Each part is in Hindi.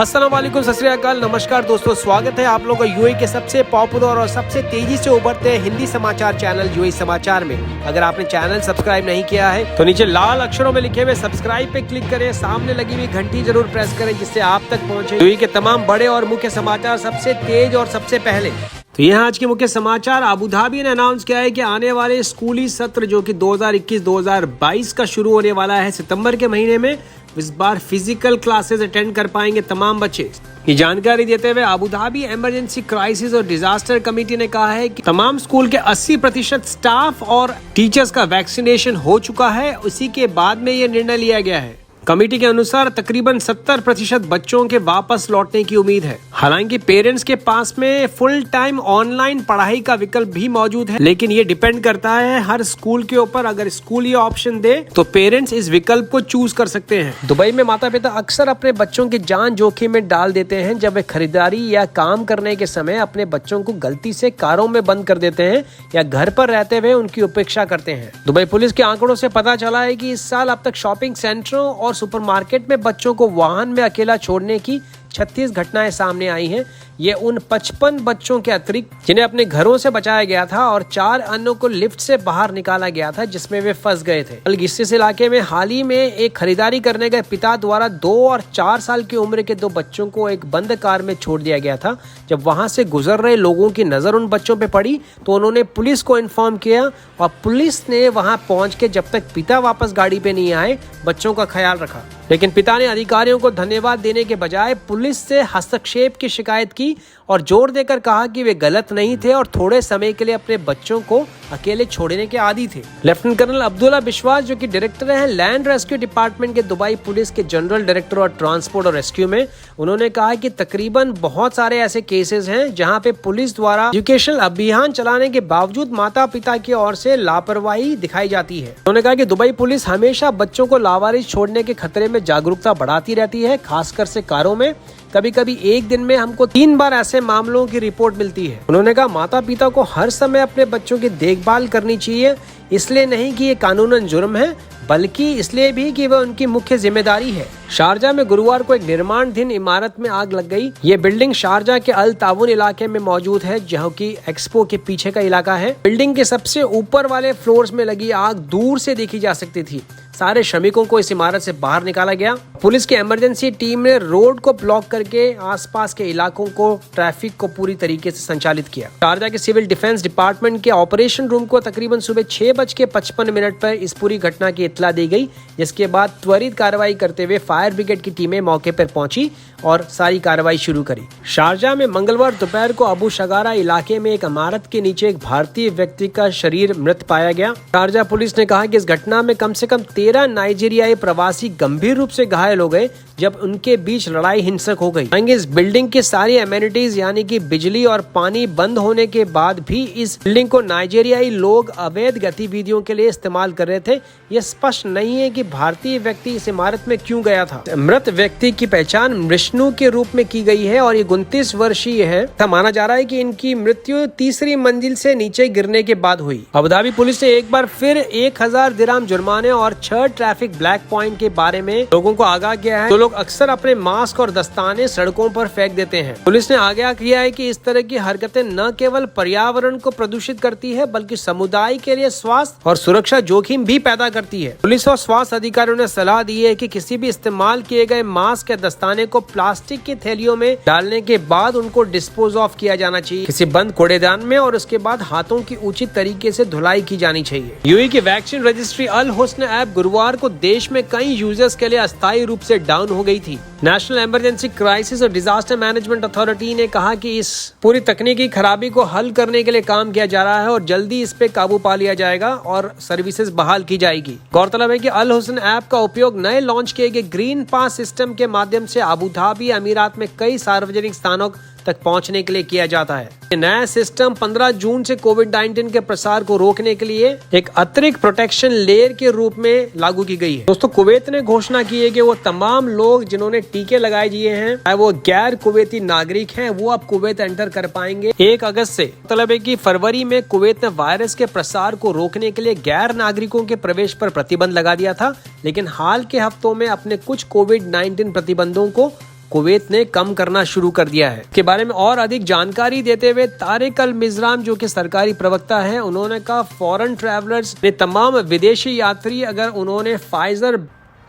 अस्सलाम वालेकुम, सत श्री अकाल, नमस्कार दोस्तों, स्वागत है आप लोगों का यूएई के सबसे पॉपुलर और सबसे तेजी से उभरते हिंदी समाचार चैनल यूएई समाचार में। अगर आपने चैनल सब्सक्राइब नहीं किया है तो नीचे लाल अक्षरों में लिखे हुए सब्सक्राइब पे क्लिक करें, सामने लगी हुई घंटी जरूर प्रेस करें जिससे आप तक पहुंचे यूएई के तमाम बड़े और मुख्य समाचार सबसे तेज और सबसे पहले। तो यहाँ आज के मुख्य समाचार। अबू धाबी ने अनाउंस किया है कि आने वाले स्कूली सत्र जो कि 2021-2022 का शुरू होने वाला है सितंबर के महीने में, इस बार फिजिकल क्लासेस अटेंड कर पाएंगे तमाम बच्चे। ये जानकारी देते हुए अबू धाबी इमरजेंसी क्राइसिस और डिजास्टर कमेटी ने कहा है कि तमाम स्कूल के 80% स्टाफ और टीचर्स का वैक्सीनेशन हो चुका है। उसी के बाद में ये निर्णय लिया गया है। कमेटी के अनुसार तकरीबन 70% बच्चों के वापस लौटने की उम्मीद है। हालांकि पेरेंट्स के पास में फुल टाइम ऑनलाइन पढ़ाई का विकल्प भी मौजूद है, लेकिन ये डिपेंड करता है हर स्कूल के ऊपर। अगर स्कूल ये ऑप्शन दे तो पेरेंट्स इस विकल्प को चूज कर सकते हैं। दुबई में माता पिता अक्सर अपने बच्चों की जान जोखिम में डाल देते हैं जब वे खरीदारी या काम करने के समय अपने बच्चों को गलती से कारों में बंद कर देते हैं या घर पर रहते हुए उनकी उपेक्षा करते हैं। दुबई पुलिस के आंकड़ों से पता चला है कि इस साल अब तक शॉपिंग सेंटरों और सुपरमार्केट में बच्चों को वाहन में अकेला छोड़ने की 36 घटनाएं सामने आई हैं। ये उन 55 बच्चों के अतिरिक्त जिन्हें अपने घरों से बचाया गया था और 4 अन्यों को लिफ्ट से बाहर निकाला गया था जिसमें वे फंस गए थे। इस इलाके में हाल ही में एक खरीदारी करने गए पिता द्वारा 2 और 4 साल की उम्र के 2 बच्चों को एक बंद कार में छोड़ दिया गया था। जब वहां से गुजर रहे लोगों की नजर उन बच्चों पे पड़ी तो उन्होंने पुलिस को इन्फॉर्म किया और पुलिस ने वहां पहुंच के जब तक पिता वापस गाड़ी पे नहीं आए बच्चों का ख्याल रखा। लेकिन पिता ने अधिकारियों को धन्यवाद देने के बजाय पुलिस से हस्तक्षेप की शिकायत की और जोर देकर कहा कि वे गलत नहीं थे और थोड़े समय के लिए अपने बच्चों को अकेले छोड़ने के आदी थे। लेफ्टिनेंट कर्नल अब्दुल्ला बिश्वास जो कि डायरेक्टर हैं लैंड रेस्क्यू डिपार्टमेंट के दुबई पुलिस के जनरल डायरेक्टर और ट्रांसपोर्ट और रेस्क्यू में, उन्होंने कहा कि तकरीबन बहुत सारे ऐसे केसेस हैं जहां पे पुलिस द्वारा एजुकेशनल अभियान चलाने के बावजूद माता पिता की ओर से लापरवाही दिखाई जाती है। उन्होंने कहा कि दुबई पुलिस हमेशा बच्चों को लावारिस छोड़ने के खतरे में जागरूकता बढ़ाती रहती है, खासकर से कारों में। कभी कभी एक दिन में हमको 3 बार ऐसे मामलों की रिपोर्ट मिलती है। उन्होंने कहा माता पिता को हर समय अपने बच्चों की देखभाल करनी चाहिए, इसलिए नहीं कि ये कानूनन जुर्म है बल्कि इसलिए भी कि वह उनकी मुख्य जिम्मेदारी है। शारजा में गुरुवार को एक निर्माणाधीन इमारत में आग लग गई। ये बिल्डिंग शारजा के अल तावुन इलाके में मौजूद है जहाँ की एक्सपो के पीछे का इलाका है। बिल्डिंग के सबसे ऊपर वाले फ्लोर्स में लगी आग दूर से देखी जा सकती थी। सारे श्रमिकों को इस इमारत से बाहर निकाला गया। पुलिस की इमरजेंसी टीम ने रोड को ब्लॉक करके आसपास के इलाकों को ट्रैफिक को पूरी तरीके से संचालित किया। शारजा के सिविल डिफेंस डिपार्टमेंट के ऑपरेशन रूम को तकरीबन सुबह 6:55 पर इस पूरी घटना की इत्तला दी गई, जिसके बाद त्वरित कार्रवाई करते हुए फायर ब्रिगेड की टीमें मौके पर पहुंची और सारी कार्रवाई शुरू करी। शारजा में मंगलवार दोपहर को अबू शगारा इलाके में एक इमारत के नीचे एक भारतीय व्यक्ति का शरीर मृत पाया गया। शारजा पुलिस ने कहा कि इस घटना में कम से कम 13 नाइजीरियाई प्रवासी गंभीर रूप से घायल हो गए जब उनके बीच लड़ाई हिंसक हो गई। इस बिल्डिंग की सारी एमेनिटीज यानी कि बिजली और पानी बंद होने के बाद भी इस बिल्डिंग को नाइजीरियाई लोग अवैध गतिविधियों के लिए इस्तेमाल कर रहे थे। ये स्पष्ट नहीं है कि भारतीय व्यक्ति इस इमारत में क्यों गया था। मृत व्यक्ति की पहचान विष्णु के रूप में की गई है और ये 29 वर्षीय है। माना जा रहा है कि इनकी मृत्यु 3री मंजिल से नीचे गिरने के बाद हुई। अबू धाबी पुलिस ने एक बार फिर 1000 दिरहम जुर्माने और 6 ट्रैफिक ब्लैक पॉइंट के बारे में लोगों को आगाह किया है। तो लोग अक्सर अपने मास्क और दस्ताने सड़कों पर फेंक देते हैं। पुलिस ने आगाह किया है कि इस तरह की हरकतें न केवल पर्यावरण को प्रदूषित करती है बल्कि समुदाय के लिए स्वास्थ्य और सुरक्षा जोखिम भी पैदा करती है। पुलिस और स्वास्थ्य अधिकारियों ने सलाह दी है कि किसी भी इस्तेमाल किए गए मास्क या दस्ताने को प्लास्टिक की थैलियों में डालने के बाद उनको डिस्पोज ऑफ किया जाना चाहिए किसी बंद कूड़ेदान में और उसके बाद हाथों की उचित तरीके से धुलाई की जानी चाहिए। यूएई की वैक्सीन रजिस्ट्री अल हुस्न ऐप गुरुवार को देश में कई यूजर्स के लिए अस्थायी रूप से डाउन हो गई थी। नेशनल इमरजेंसी क्राइसिस और डिजास्टर मैनेजमेंट अथॉरिटी ने कहा कि इस पूरी तकनीकी खराबी को हल करने के लिए काम किया जा रहा है और जल्दी इस पे काबू पा लिया जाएगा और सर्विसेज बहाल की जाएगी। गौरतलब है कि अल हुस्न ऐप का उपयोग नए लॉन्च किए गए ग्रीन पास सिस्टम के माध्यम से अबू धाबी अमीरात में कई सार्वजनिक स्थानों तक पहुंचने के लिए किया जाता है। ये नया सिस्टम 15 जून से कोविड-19 के प्रसार को रोकने के लिए एक अतिरिक्त प्रोटेक्शन लेयर के रूप में लागू की गई है। दोस्तों, कुवैत ने घोषणा की है कि वो तमाम लोग जिन्होंने टीके लगाए दिए हैं, चाहे वो गैर कुवैती नागरिक हैं, वो अब कुवैत एंटर कर पाएंगे 1 अगस्त से। मतलब है कि फरवरी में कुवैत ने वायरस के प्रसार को रोकने के लिए गैर नागरिकों के प्रवेश पर प्रतिबंध लगा दिया था, लेकिन हाल के हफ्तों में अपने कुछ कोविड-19 प्रतिबंधों को कुवैत ने कम करना शुरू कर दिया है। के बारे में और अधिक जानकारी देते हुए तारिक अल मिजराम जो कि सरकारी प्रवक्ता है, उन्होंने कहा फॉरेन ट्रैवलर्स ने तमाम विदेशी यात्री अगर उन्होंने फाइजर,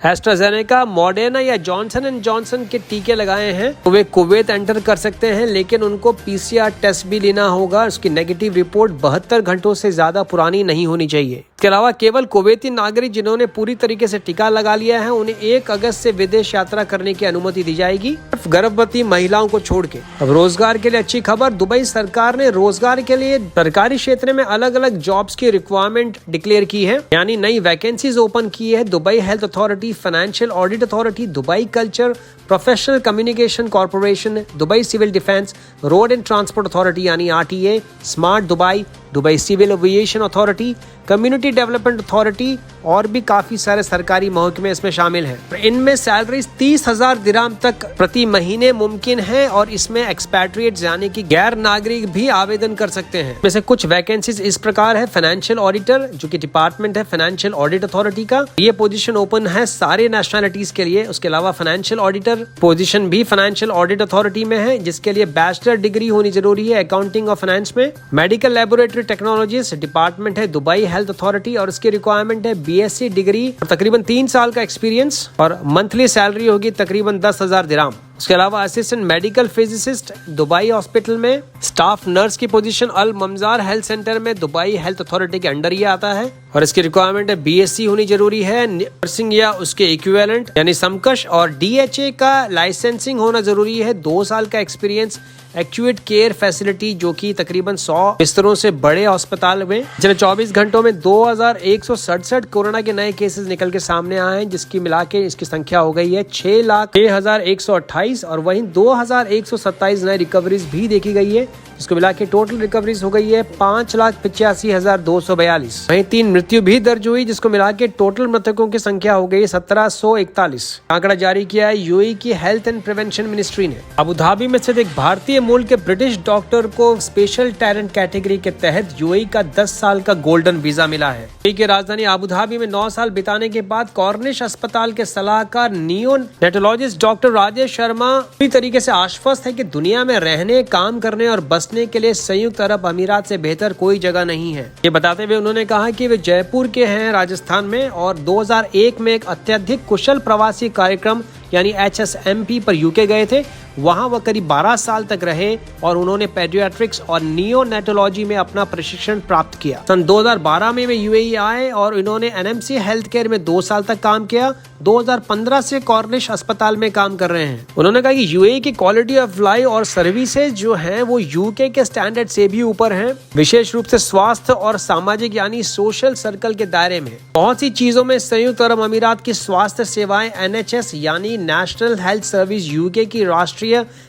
एस्ट्राजेनेका, मॉडर्ना या जॉनसन एंड जॉनसन के टीके लगाए हैं तो वे कुवैत एंटर कर सकते हैं, लेकिन उनको पीसीआर टेस्ट भी लेना होगा। उसकी नेगेटिव रिपोर्ट 72 घंटों से ज्यादा पुरानी नहीं होनी चाहिए। इसके अलावा केवल कुवैती नागरिक जिन्होंने पूरी तरीके से टीका लगा लिया है उन्हें 1 अगस्त से विदेश यात्रा करने की अनुमति दी जाएगी, गर्भवती महिलाओं को छोड़ के। अब रोजगार के लिए अच्छी खबर, दुबई सरकार ने रोजगार के लिए सरकारी क्षेत्र में अलग अलग जॉब्स की रिक्वायरमेंट डिक्लेयर की है, यानी नई वैकेंसीज ओपन की है। Dubai health authority, financial audit authority, Dubai culture, professional communication corporation, Dubai civil defence, road and transport authority यानी RTA, smart Dubai, Dubai civil aviation authority, community development authority और भी काफी सारे सरकारी महकमे इसमें शामिल हैं। इनमें सैलरीज 30,000 दिरहम तक प्रति महीने मुमकिन है और इसमें एक्सपैट्रिएट्स यानी कि गैर नागरिक भी आवेदन कर सकते हैं। वैसे कुछ वैकेंसीज इस प्रकार है, फाइनेंशियल ऑडिटर जो कि डिपार्टमेंट है फाइनेंशियल ऑडिट अथॉरिटी का, ये पोजीशन ओपन है सारे नेशनलिटीज के लिए। उसके अलावा फाइनेंशियल ऑडिटर पोजीशन भी फाइनेंशियल ऑडिट अथॉरिटी में है, जिसके लिए बैचलर डिग्री होनी जरूरी है अकाउंटिंग और फाइनेंस में। मेडिकल लेबोरेटरी टेक्नोलॉजीज डिपार्टमेंट है दुबई हेल्थ अथॉरिटी और इसकी रिक्वायरमेंट है BSc डिग्री और तकरीबन 3 साल का एक्सपीरियंस और मंथली सैलरी होगी तकरीबन 10,000 दिरहम। उसके अलावा assistant medical physicist Dubai hospital में, स्टाफ नर्स की पोजीशन अल ममजार हेल्थ सेंटर में दुबई हेल्थ अथॉरिटी के अंडर ये आता है और इसकी रिक्वायरमेंट है BSc होनी जरूरी है, नर्सिंग या उसके इक्विवेलेंट यानी समकक्ष, और DHA का लाइसेंसिंग होना जरूरी है, 2 साल का एक्सपीरियंस। एक्यूट केयर फैसिलिटी जो कि तकरीबन 100 बिस्तरों से बड़े अस्पताल में, जिन्हें 24 घंटों में 2167 कोरोना के नए केसेस निकल के सामने आए हैं, जिसकी मिला के इसकी संख्या हो गई है 6,06,128 और वहीं 2,127 नए रिकवरीज भी देखी गई है, जिसको मिला के टोटल रिकवरीज हो गई है 5,85,242। वहीं 3 मृत्यु भी दर्ज हुई, जिसको मिला के टोटल मृतकों की संख्या हो गई 1,741। आंकड़ा जारी किया है यूएई की हेल्थ एंड प्रिवेंशन मिनिस्ट्री ने। अबू धाबी में स्थित एक भारतीय मूल के ब्रिटिश डॉक्टर को स्पेशल टैलेंट कैटेगरी के तहत यूएई का 10 साल का गोल्डन वीजा मिला है। यूएई की राजधानी अबू धाबी में 9 साल बिताने के बाद कॉर्निश अस्पताल के सलाहकार नियोनेटोलॉजिस्ट डॉक्टर राजेश शर्मा पूरी तरीके से आश्वस्त है कि दुनिया में रहने, काम करने और बसने के लिए संयुक्त अरब अमीरात से बेहतर कोई जगह नहीं है। ये बताते हुए उन्होंने कहा कि वे जयपुर के हैं राजस्थान में और 2001 में एक अत्यधिक कुशल प्रवासी कार्यक्रम यानी HSMP पर यूके गए थे। वहां वह करीब 12 साल तक रहे और उन्होंने पेडियाट्रिक्स और नियोनेटोलॉजी में अपना प्रशिक्षण प्राप्त किया। सन 2012 में वे यूएई आए और इन्होंने NMC हेल्थ केयर में 2 साल तक काम किया। 2015 से कॉर्निश अस्पताल में काम कर रहे हैं। उन्होंने कहा कि यूएई की क्वालिटी ऑफ लाइफ और सर्विसेज जो हैं वो यूके के स्टैंडर्ड से भी ऊपर हैं, विशेष रूप से स्वास्थ्य और सामाजिक यानी सोशल सर्कल के दायरे में। बहुत सी चीजों में संयुक्त अरब अमीरात की स्वास्थ्य सेवाएं NHS यानी नेशनल हेल्थ सर्विस यूके की राष्ट्रीय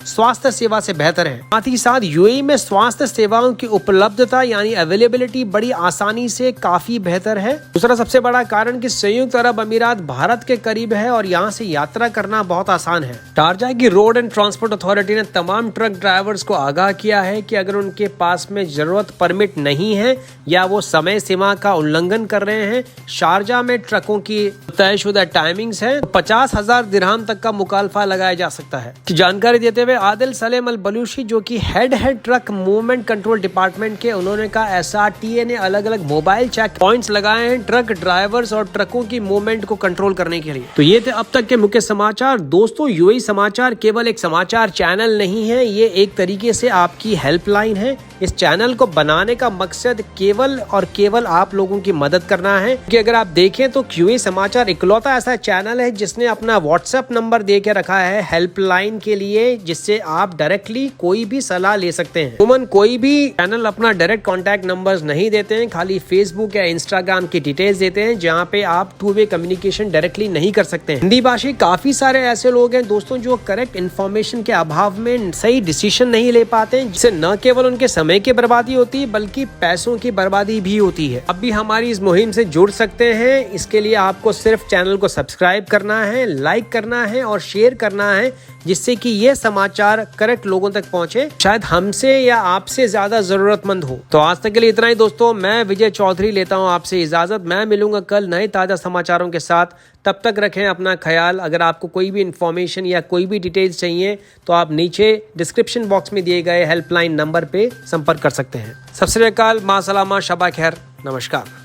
स्वास्थ्य सेवा से बेहतर है। साथ ही साथ यूएई में स्वास्थ्य सेवाओं की उपलब्धता यानी अवेलेबिलिटी बड़ी आसानी से काफी बेहतर है। दूसरा सबसे बड़ा कारण कि संयुक्त अरब अमीरात भारत के करीब है और यहाँ से यात्रा करना बहुत आसान है। शारजाह की रोड एंड ट्रांसपोर्ट अथॉरिटी ने तमाम ट्रक ड्राइवर्स को आगाह किया है कि अगर उनके पास में जरूरत परमिट नहीं है या वो समय सीमा का उल्लंघन कर रहे हैं, शारजाह में ट्रकों की तयशुदा टाइमिंग्स है, 50,000 दिरहम तक का मुकालफा लगाया जा सकता है। जानकारी देते हुए आदिल सलेम अल बलूशी जो कि head truck movement control department के, उन्होंने कहा SRTA ने अलग अलग मोबाइल चेक पॉइंट्स लगाए हैं ट्रक ड्राइवर्स और ट्रकों की मूवमेंट को कंट्रोल करने के लिए। तो ये थे अब तक के मुख्य समाचार। दोस्तों, यूएई समाचार केवल एक समाचार चैनल नहीं है, ये एक तरीके से आपकी हेल्पलाइन है। इस चैनल को बनाने का मकसद केवल और केवल आप लोगों की मदद करना है, कि अगर आप देखें तो यूएई समाचार इकलौता ऐसा चैनल है जिसने अपना व्हाट्सएप नंबर दे के रखा है हेल्पलाइन के लिए, जिससे आप डायरेक्टली कोई भी सलाह ले सकते हैं। उमन कोई भी चैनल अपना डायरेक्ट कॉन्टैक्ट नंबर्स नहीं देते हैं, खाली फेसबुक या इंस्टाग्राम की डिटेल्स देते हैं, जहाँ पे आप 2 वे कम्युनिकेशन डायरेक्टली नहीं कर सकते हैं। हिंदी भाषी काफी सारे ऐसे लोग हैं दोस्तों जो करेक्ट इन्फॉर्मेशन के अभाव में सही डिसीजन नहीं ले पाते हैं, जिससे न केवल उनके समय की बर्बादी होती है बल्कि पैसों की बर्बादी भी होती है। अब भी हमारी इस मुहिम से जुड़ सकते हैं। इसके लिए आपको सिर्फ चैनल को सब्सक्राइब करना है, लाइक करना है और शेयर करना है, जिससे कि ये समाचार करेक्ट लोगों तक पहुंचे, शायद हमसे या आपसे ज्यादा जरूरतमंद हो। तो आज तक के लिए इतना ही दोस्तों, मैं विजय चौधरी लेता हूं आपसे इजाजत। मैं मिलूंगा कल नए ताजा समाचारों के साथ। तब तक रखें अपना ख्याल। अगर आपको कोई भी इन्फॉर्मेशन या कोई भी डिटेल्स चाहिए तो आप नीचे डिस्क्रिप्शन बॉक्स में दिए गए हेल्पलाइन नंबर पे संपर्क कर सकते हैं। सबसे अकाल, मां सलामा, शबा खैर, नमस्कार।